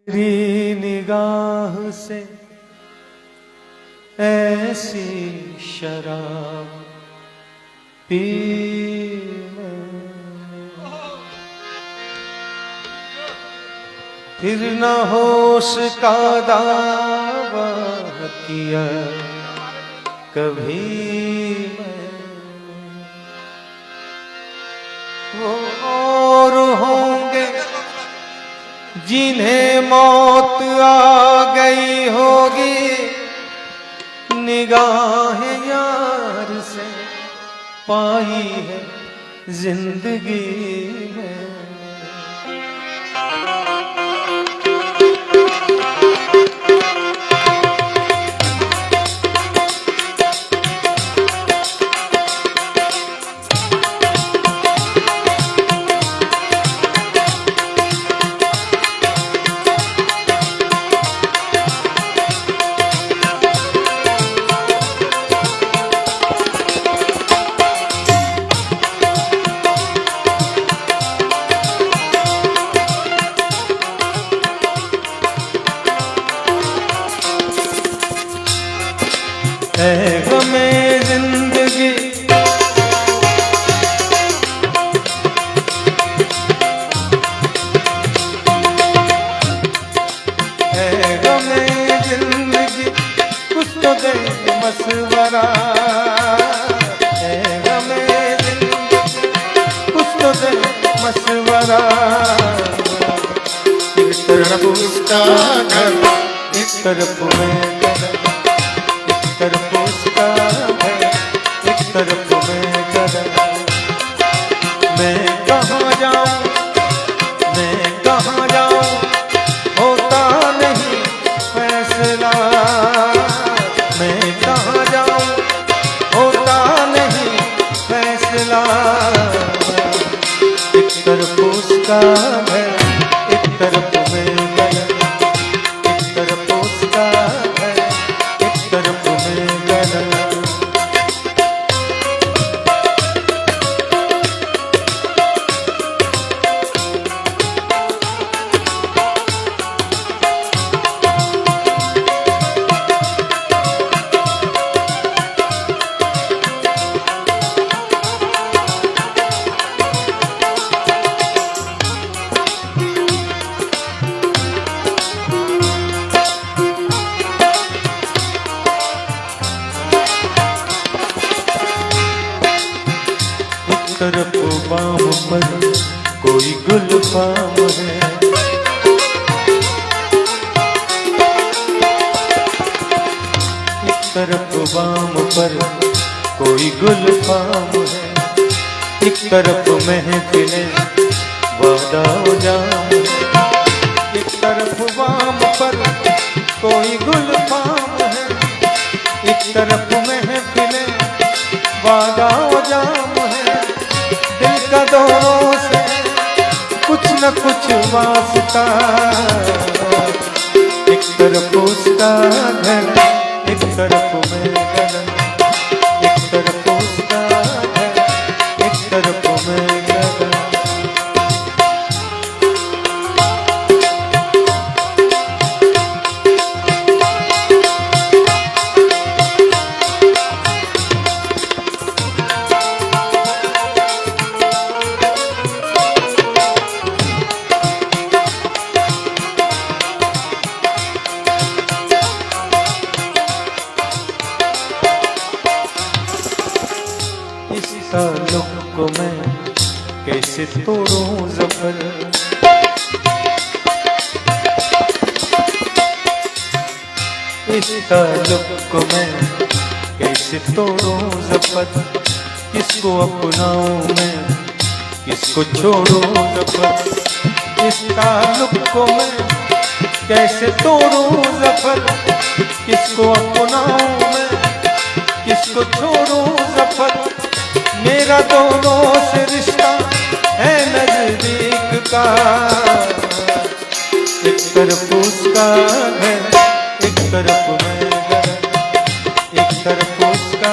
तेरी निगाह से ऐसी शराब पी फिर न होश का दावा किया कभी वो और होंगे जिन्हें मौत आ गई होगी निगाह यार से पाई है जिंदगी में। है गमे जिंदगी है गमे जिंदगी कुछ तो दे मशवरा है गमे जिंदगी कुछ तो दे मशवरा। एक तरफ उसका घर एक तरफ मैं तरफ उसका है एक तरफ मैं गदर। मैं कहाँ जाऊँ होता नहीं फैसला। मैं कहाँ जाऊँ होता नहीं फैसला। एक तरफ उसका है एक तरफ मैं गदर। एक तरफ उसका है एक तरफ तरफ बाम पर कोई गुलफाम है। एक तरफ बाम पर कोई गुलफाम है। एक तरफ महफिलें वादा जाम है। एक तरफ बाम पर कोई गुलफाम है। एक तरफ महफिलें वादा जाम है। दिल का दोनों से कुछ न कुछ वास्ता। एक तरफ उसका घर एक तरफ मैं गगन। एक तरफ उसका घर एक तरफ मैं गगन। ताल्लुक को मैं कैसे तोड़ूं ज़फ़र। इस ताल्लुक को मैं कैसे तोड़ूं ज़फ़र। किसको अपनाऊं मैं किसको छोड़ूं ज़फ़र। इस ताल्लुक को मैं कैसे तोड़ूं ज़फ़र। किसको अपनाऊं मैं किसको छोड़ूं ज़फ़र। मेरा दोनों से रिश्ता है नजदीक का। एक तरफ उसका है एक तरफ मैं घर। एक तरफ उसका